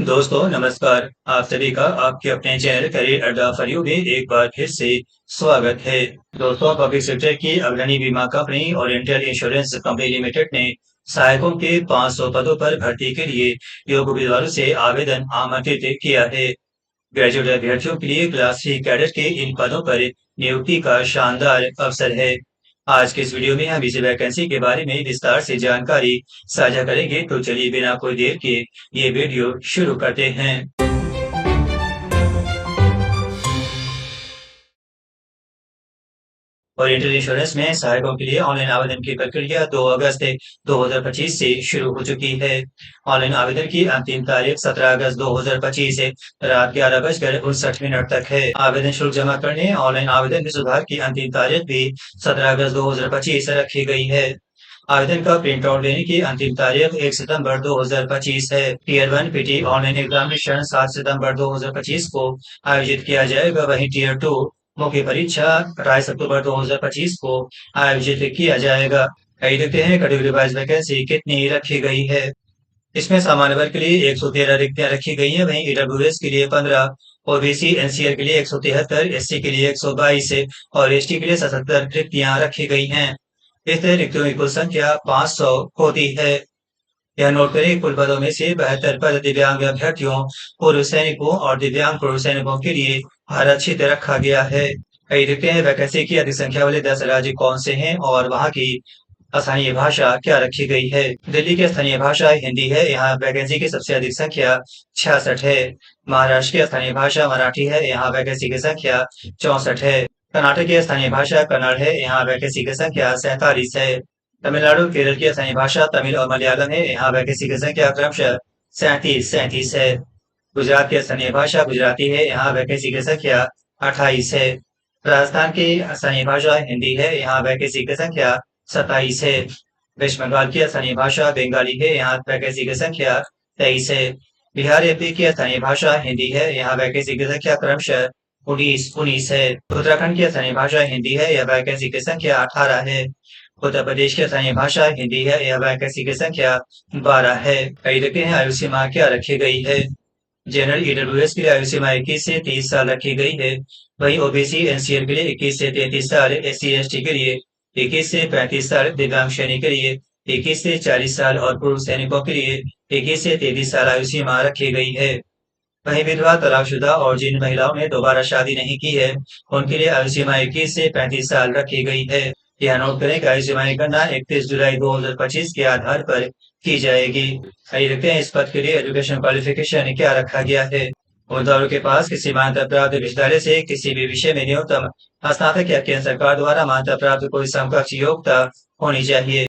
दोस्तों नमस्कार। आप सभी का आपके अपने चैनल करियर अड्डा फॉर यू में एक बार फिर से स्वागत है। दोस्तों, पब्लिक सेक्टर की अग्रणी बीमा company oriental insurance company limited ने सहायकों के 500 पदों पर भर्ती के लिए योग्य उम्मीदवारों से आवेदन आमंत्रित किया है। ग्रेजुएट अभ्यर्थियों के लिए क्लास 3 कैडेट के इन पदों पर नियुक्ति का शानदार अवसर है। आज के इस वीडियो में हम इस वैकेंसी के बारे में विस्तार से जानकारी साझा करेंगे, तो चलिए बिना कोई देर के ये वीडियो शुरू करते हैं। ओरिएंटल इंश्योरेंस में सहायकों के लिए ऑनलाइन आवेदन की प्रक्रिया 2 अगस्त 2025 से शुरू हो चुकी है। ऑनलाइन आवेदन की अंतिम तारीख 17 अगस्त 2025 से रात 11:59 तक है। आवेदन शुल्क जमा करने ऑनलाइन आवेदन में सुधार की अंतिम तारीख भी 17 अगस्त 2025 रखी गई है। आवेदन का प्रिंट आउट लेने की अंतिम तारीख 1 सितंबर 2025 है। टीयर 1 पीटी ऑनलाइन एग्जामिनेशन 7 सितंबर 2025 को आयोजित किया जाएगा। वहीं टीयर 2 मुख्य परीक्षा 28 अक्टूबर 2025 को आयोजित किया जाएगा। आइए देखते हैं कैटेगरी वाइज वैकेंसी कितनी रखी गई है। इसमें सामान्य वर्ग के लिए 113 रिक्तियां रखी गई हैं। वहीं ईडब्ल्यूएस के लिए 15, ओबीसी एनसीआर के लिए 173, एससी के लिए 122 और एसटी के लिए 77 रिक्तियां रखी गई हैं। इस तरह रिक्तियों की कुल संख्या 500 होती है। यह नोट करें, कुल पदों में से 72 पद दिव्यांग अभ्यर्थियों, पूर्व सैनिकों और दिव्यांग पूर्व सैनिकों के लिए आरक्षित रखा गया है। कई देखते हैं वैकेंसी की अधिक संख्या वाले 10 राज्य कौन से हैं और वहाँ की स्थानीय भाषा क्या रखी गई है। दिल्ली की स्थानीय भाषा हिंदी है। यहाँ वैकेंसी की सबसे अधिक संख्या 66 है। महाराष्ट्र की स्थानीय भाषा मराठी है। यहाँ वैकेंसी की संख्या 64 है। कर्नाटक की स्थानीय भाषा कन्नड़ है। यहाँ वैकेंसी की संख्या 47 है। तमिलनाडु केरल की स्थानीय भाषा तमिल और मलयालम है। यहाँ वैकेंसी की संख्या क्रमशः 37 है। गुजरात की स्थानीय भाषा गुजराती है। यहाँ वैकेंसी की संख्या 28 है। राजस्थान की स्थानीय भाषा हिंदी है। यहाँ वैकेंसी की संख्या 27 है। वेस्ट बंगाल की स्थानीय भाषा बंगाली है। यहाँ वैकेंसी की संख्या 23 है। बिहार एमपी की स्थानीय भाषा हिंदी है। यहाँ वैकेंसी की संख्या क्रमशः 19 है। उत्तराखंड की स्थानीय भाषा हिंदी है। यह वैकेंसी की संख्या 18 है। उत्तर प्रदेश की स्थानीय भाषा हिंदी है। यह वैकेंसी की संख्या 12 है। कई देखते हैं आयु सीमा क्या रखी गई है। जनरल ईडब्ल्यूएस के लिए आयु सीमा 21 से 30 साल रखी गई है। वहीं ओबीसी एनसीआर के लिए 21 से 33 साल, एससी एसटी के लिए 21 से 35 साल, दिव्यांग श्रेणी के लिए 21 से 40 साल और पूर्व सैनिकों के लिए 21 से 33 साल आयु सीमा रखी गई है। वहीं विधवा, तलाकशुदा और जिन महिलाओं ने दोबारा शादी नहीं की है, उनके लिए आयु सीमा 21 से 35 साल रखी गई है। यह नोट करें कि आयु सीमा की गणना 31 जुलाई 2025 के आधार पर की जाएगी। आइए देखते हैं इस पद के लिए एजुकेशन क्वालिफिकेशन क्या रखा गया है। उम्मीदवारों के पास किसी मान्यता प्राप्त विश्वविद्यालय से किसी भी विषय में न्यूनतम स्नातक या केंद्र सरकार द्वारा मान्यता प्राप्त कोई समकक्ष योग्यता होनी चाहिए।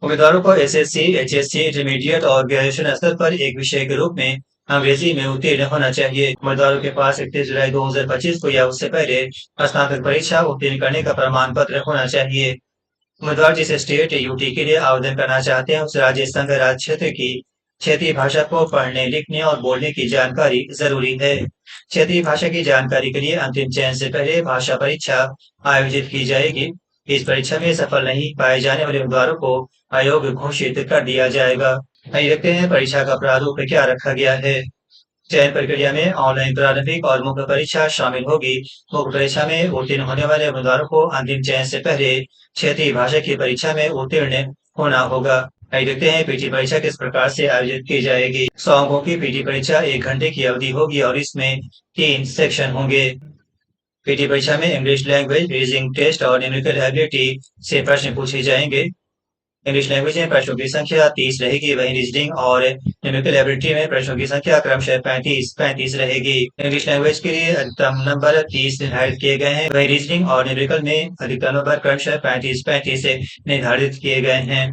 उम्मीदवारों को एसएससी, एचएससी, इंटरमीडिएट और ग्रेजुएशन स्तर पर एक विषय के रूप में अंग्रेजी में उत्तीर्ण होना चाहिए। उम्मीदवारों के पास 31 जुलाई 2025 को या उससे पहले स्नातक परीक्षा उत्तीर्ण करने का प्रमाण पत्र होना चाहिए। उम्मीदवार जिस स्टेट यूटी के लिए आवेदन करना चाहते हैं, उस राज्य संघ राज्य क्षेत्र की क्षेत्रीय भाषा को पढ़ने, लिखने और बोलने की जानकारी जरूरी है। क्षेत्रीय भाषा की जानकारी के लिए अंतिम चयन से पहले भाषा परीक्षा आयोजित की जाएगी। इस परीक्षा में सफल नहीं पाए जाने वाले उम्मीदवारों को अयोग्य घोषित कर दिया जाएगा। आइए देखते हैं परीक्षा का प्रारूप क्या रखा गया है। चयन प्रक्रिया में ऑनलाइन प्रारंभिक और मुख्य परीक्षा शामिल होगी। मुख्य परीक्षा में उत्तीर्ण होने वाले उम्मीदवारों को अंतिम चयन से पहले क्षेत्रीय भाषा की परीक्षा में उत्तीर्ण होना होगा। आइए देखते हैं पीटी परीक्षा किस प्रकार से आयोजित की जाएगी। 100 अंकों की पीटी परीक्षा 1 घंटे की अवधि होगी और इसमें 3 सेक्शन होंगे। पीटी परीक्षा में इंग्लिश लैंग्वेज, रीजनिंग टेस्ट और न्यूमेरिकल एबिलिटी से प्रश्न पूछे जाएंगे। इंग्लिश लैंग्वेज में प्रश्नों की संख्या 30 रहेगी। वहीं रीजनिंग और न्यूमेरिकल एबिलिटी में प्रश्नों की संख्या क्रमशः 35 रहेगी। इंग्लिश लैंग्वेज के लिए अधिकतम नंबर 30 निर्धारित किए गए हैं। वहीं रीजनिंग और न्यूमेरिकल में अधिकतम नंबर क्रमशः 35 निर्धारित किए गए हैं।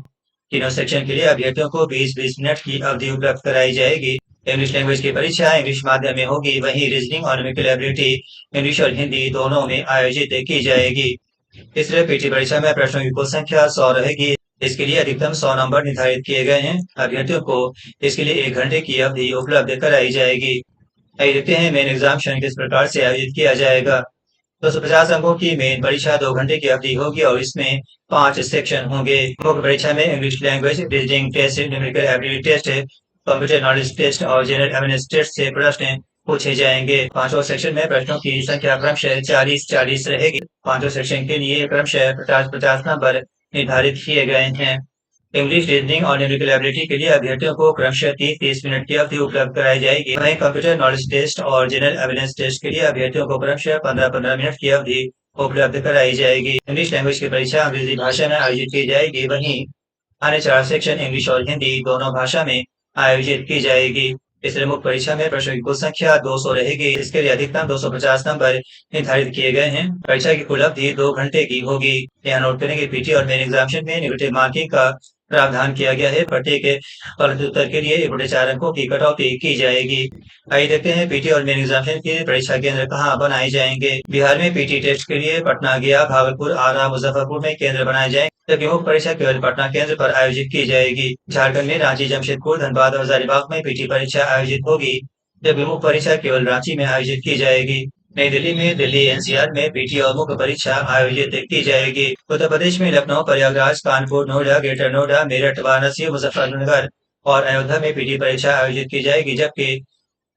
तीनों सेक्शन के लिए अभ्यर्थियों को 20-20 मिनट की अवधि उपलब्ध कराई जाएगी। इंग्लिश लैंग्वेज की परीक्षा इंग्लिश माध्यम में होगी। वहीं रीजनिंग और न्यूमेरिकल एबिलिटी इंग्लिश और हिंदी दोनों में आयोजित की जाएगी। इस तरह पीटी परीक्षा में प्रश्नों की कुल संख्या 100 रहेगी। इसके लिए अधिकतम 100 नंबर निर्धारित किए गए हैं। अभ्यर्थियों को इसके लिए 1 घंटे की अवधि उपलब्ध कराई जाएगी। आइए देखते हैं मेन एग्जामिनेशन किस प्रकार से आयोजित किया जाएगा। 250 अंकों की मेन परीक्षा 2 घंटे की अवधि होगी और इसमें 5 सेक्शन होंगे। मुख्य परीक्षा में English language, reasoning test, numerical ability test computer knowledge test और जनरल अवेयरनेस टेस्ट से प्रश्न पूछे जाएंगे। पांचों सेक्शन में प्रश्नों की संख्या क्रमशः 40-40 रहेगी। पांचों सेक्शन के लिए क्रमशः 50-50 नंबर निर्धारित किए गए हैं। इंग्लिश, रीजनिंग और न्यूमेरिकल एबिलिटी के लिए अभ्यर्थियों को क्रमशः 30-30 मिनट की अवधि उपलब्ध कराई जाएगी। वहीं कंप्यूटर नॉलेज टेस्ट और जनरल अवेयरनेस टेस्ट के लिए अभ्यर्थियों को क्रमशः 15-15 मिनट की अवधि उपलब्ध कराई जाएगी। इंग्लिश लैंग्वेज की परीक्षा अंग्रेजी भाषा में आयोजित की जाएगी। वहीं अन्य 4 सेक्शन इंग्लिश और हिंदी दोनों भाषा में आयोजित की जाएगी। इसलिए मुख्य परीक्षा में प्रश्नों की कुल संख्या 200 रहेगी। इसके लिए अधिकतम 250 नंबर निर्धारित किए गए हैं। परीक्षा की कुल अवधि 2 घंटे की होगी। यहाँ नोट करें कि पीटी और मेन एग्जामिनेशन में नेगेटिव मार्किंग का प्रावधान किया गया है। प्रत्येक गलत उत्तर के लिए 1/4 अंकों की कटौती की जाएगी। आइए देखते हैं पीटी और मेन एग्जामिनेशन के परीक्षा केंद्र कहाँ बनाए जाएंगे। बिहार में पीटी टेस्ट के लिए पटना, गया, भागलपुर, आरा, मुजफ्फरपुर में केंद्र बनाए जाएंगे, जबकि मुख्य परीक्षा केवल पटना केंद्र पर आयोजित की जाएगी। झारखंड में रांची, जमशेदपुर, धनबाद और हजारीबाग में पीटी परीक्षा आयोजित होगी, जबकि मुख्य परीक्षा केवल रांची में आयोजित की जाएगी। नई दिल्ली में दिल्ली एनसीआर में पीटी और मुख्य परीक्षा आयोजित की जाएगी। उत्तर प्रदेश में लखनऊ, प्रयागराज, कानपुर, नोएडा, ग्रेटर नोएडा, मेरठ, वाराणसी, मुजफ्फरनगर और अयोध्या में पीटी परीक्षा आयोजित की जाएगी, जबकि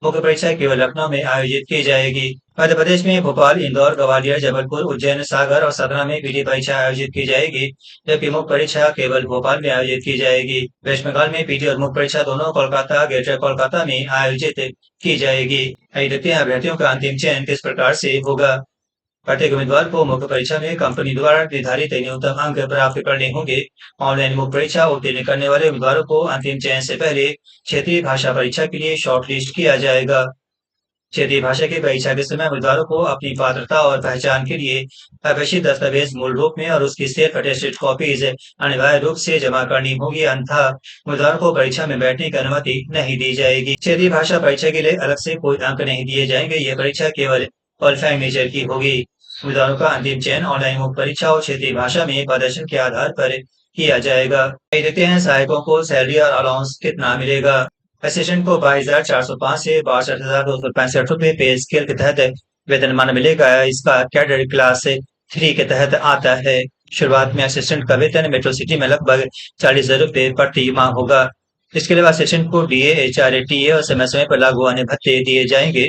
मुख्य परीक्षा केवल लखनऊ में आयोजित की जाएगी। मध्य प्रदेश में भोपाल, इंदौर, ग्वालियर, जबलपुर, उज्जैन, सागर और सतना में पीटी परीक्षा आयोजित की जाएगी, जबकि मुख्य परीक्षा केवल भोपाल में आयोजित की जाएगी। वेस्ट बंगाल में पीटी और मुख्य परीक्षा दोनों कोलकाता, ग्रेटर कोलकाता में आयोजित की जाएगी। आइए देखते हैं अभ्यर्थियों का अंतिम चयन किस प्रकार से होगा। प्रत्येक उम्मीदवार को मुख्य परीक्षा में कंपनी द्वारा निर्धारित न्यूनतम अंक प्राप्त करने होंगे। ऑनलाइन मुख्य परीक्षा उत्तीर्ण करने वाले उम्मीदवारों को अंतिम चयन से पहले क्षेत्रीय भाषा परीक्षा के लिए शॉर्ट लिस्ट किया जाएगा। क्षेत्रीय भाषा की परीक्षा के समय उम्मीदवारों को अपनी पात्रता और पहचान के लिए आवश्यक दस्तावेज मूल रूप में और उसकी सेल्फ अटेस्टेड कॉपीज अनिवार्य रूप से जमा करनी होगी, अन्यथा उम्मीदवारों को परीक्षा में बैठने की अनुमति नहीं दी जाएगी। क्षेत्रीय भाषा परीक्षा के लिए अलग से कोई अंक नहीं दिए जाएंगे। यह परीक्षा केवल क्वालिफाइंग नेचर की होगी। उम्मीदवारों का अंतिम चयन ऑनलाइन मुख्य परीक्षा और क्षेत्रीय भाषा में प्रदर्शन के आधार पर किया जाएगा। आइए देखते हैं सहायकों को सैलरी और अलाउंस कितना मिलेगा। असिस्टेंट को 22,405 से 62,265 रुपए पे स्केल के तहत वेतनमान मिलेगा। इसका कैडर क्लास 3 के तहत आता है। शुरुआत में असिस्टेंट का वेतन मेट्रो सिटी में लगभग 40,000 रुपए प्रति माह होगा। इसके अलावा असिस्टेंट को डीए, एचआरए, टीए और समय समय पर लागू अन्य भत्ते दिए जाएंगे।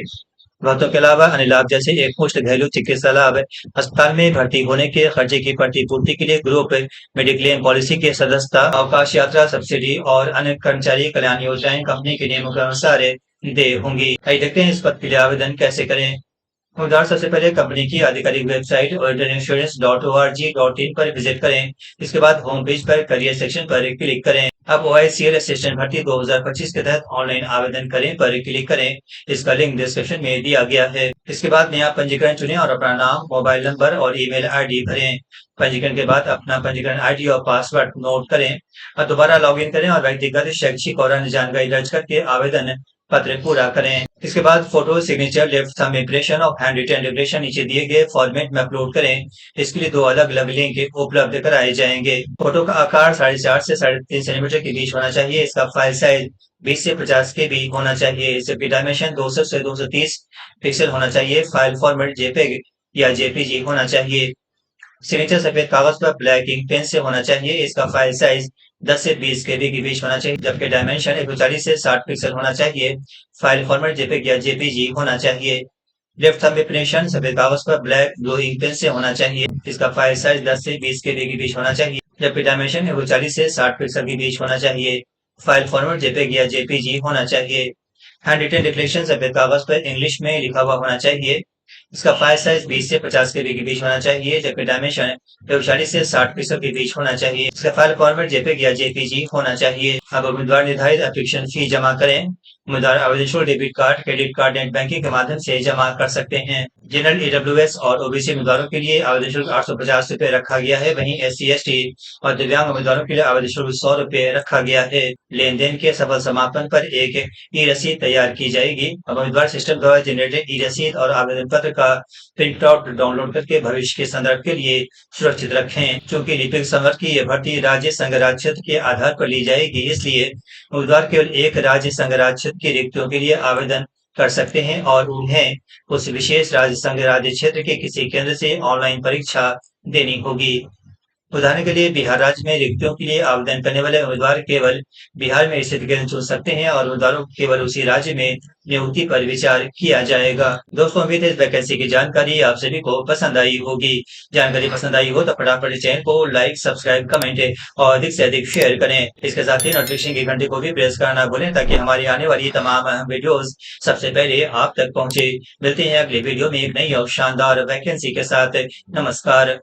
भत्तों के अलावा अन्य लाभ जैसे एक मुश्त घरेलू चिकित्सा लाभ, अस्पताल में भर्ती होने के खर्चे की प्रतिपूर्ति के लिए ग्रुप मेडिक्लेम पॉलिसी की सदस्यता, अवकाश यात्रा सब्सिडी और अन्य कर्मचारी कल्याण योजनाएं कंपनी के नियमों के अनुसार देय होंगी। आइए देखते हैं इस पद के लिए आवेदन कैसे करें। उम्मीदवार सबसे पहले कंपनी की आधिकारिक वेबसाइट orientalinsurance.org.in पर विजिट करें। इसके बाद होम पेज पर करियर सेक्शन पर क्लिक करें। अब OICL असिस्टेंट भर्ती 2025 के तहत ऑनलाइन आवेदन करें पर क्लिक करें। इसका लिंक डिस्क्रिप्शन में दिया गया है। इसके बाद नया पंजीकरण चुनें और अपना नाम, मोबाइल नंबर और ईमेल आईडी भरें। पंजीकरण के बाद अपना पंजीकरण आईडी और पासवर्ड नोट करें और दोबारा लॉगिन करें और व्यक्तिगत शैक्षिक और अन्य जानकारी दर्ज करके आवेदन पत्र पूरा करें। इसके बाद photo, signature, left thumb impression और हैंड रिटन डिक्लेरेशन नीचे दिए गए फॉर्मेट में अपलोड करें। इसके लिए 2 अलग-अलग लिंक उपलब्ध कराए जाएंगे। फोटो का आकार 4.5 से 3.5 सेंटीमीटर के बीच होना चाहिए। इसका फाइल साइज 20 से 50 के बीच होना चाहिए। इसकी डायमेंशन 200 से 230 पिक्सल होना चाहिए। फाइल फॉर्मेट जेपेग या जेपीजी होना चाहिए। सिग्नेचर सफेद कागज पर ब्लैक इंक पेन से होना चाहिए। इसका फाइल साइज 10 से 20 केबी के बीच होना चाहिए, जबकि डायमेंशन 140 से 60 पिक्सल होना चाहिए। फाइल फॉर्मेट जेपीग या जेपीजी होना चाहिए। लेफ्ट थंब इम्प्रेशन सफेद कागज पर ब्लैक ब्लू इंक पेन से होना चाहिए। इसका फाइल साइज 10 से 20 केबी के बीच होना चाहिए, जबकि डायमेंशन 140 से 60 पिक्सल के बीच होना चाहिए। फाइल फॉर्मेट जेपीग या जेपीजी होना चाहिए। हैंड रिटन डिक्लेरेशन सफेद कागज पर इंग्लिश में लिखा हुआ होना चाहिए। इसका फाइल साइज 20 से 50 केबी के बीच होना चाहिए, जबकि डायमेंशन 140 से 60 पिक्सल के बीच होना चाहिए। इसका फाइल फॉर्मेट जेपीग या जेपीजी होना चाहिए। अब उम्मीदवार निर्धारित एप्लीकेशन फी जमा करें। उम्मीदवार आवेदन शुल्क debit card, credit card, net banking के माध्यम से जमा कर सकते हैं। जनरल, ईडब्ल्यूएस और ओबीसी उम्मीदवारों के लिए आवेदन शुल्क 850 रुपए रखा गया है। वहीं एससी, एसटी और दिव्यांग उम्मीदवारों के लिए आवेदन शुल्क 100 रुपए रखा गया है। लेन-देन के सफल समापन पर एक ई रसीद तैयार की जाएगी। अब उम्मीदवार सिस्टम द्वारा जनरेटेड ई रसीद और आवेदन पत्र का प्रिंट आउट डाउनलोड करके भविष्य के संदर्भ के लिए सुरक्षित रखें। चूंकि लिपिक संवर्ग की यह भर्ती राज्य संघ राज्य क्षेत्र के आधार पर ली जाएगी, इसलिए उम्मीदवार केवल एक राज्य संघ राज्य क्षेत्र की रिक्तियों के लिए आवेदन कर सकते हैं और उन्हें उस विशेष राज्य संघ राज्य क्षेत्र के किसी केंद्र से ऑनलाइन परीक्षा देनी होगी। उदाहरण के लिए बिहार राज्य में रिक्तियों के लिए आवेदन करने वाले उम्मीदवार केवल बिहार में स्थित केंद्र चुन सकते हैं और उम्मीदवारों को केवल उसी राज्य में नियुक्ति पर विचार किया जाएगा। दोस्तों, उम्मीद है इस वैकेंसी की जानकारी आप सभी को पसंद आई होगी। जानकारी पसंद आई हो तो फटाफट इस चैनल को लाइक, सब्सक्राइब, कमेंट और अधिक से अधिक शेयर करें। इसके साथ ही नोटिफिकेशन की घंटे को भी प्रेस करना ना भूलें ताकि हमारी आने वाली तमाम अहम वीडियोस सबसे पहले आप तक पहुंचे। मिलते हैं अगले वीडियो में एक नई और शानदार वैकेंसी के साथ। नमस्कार।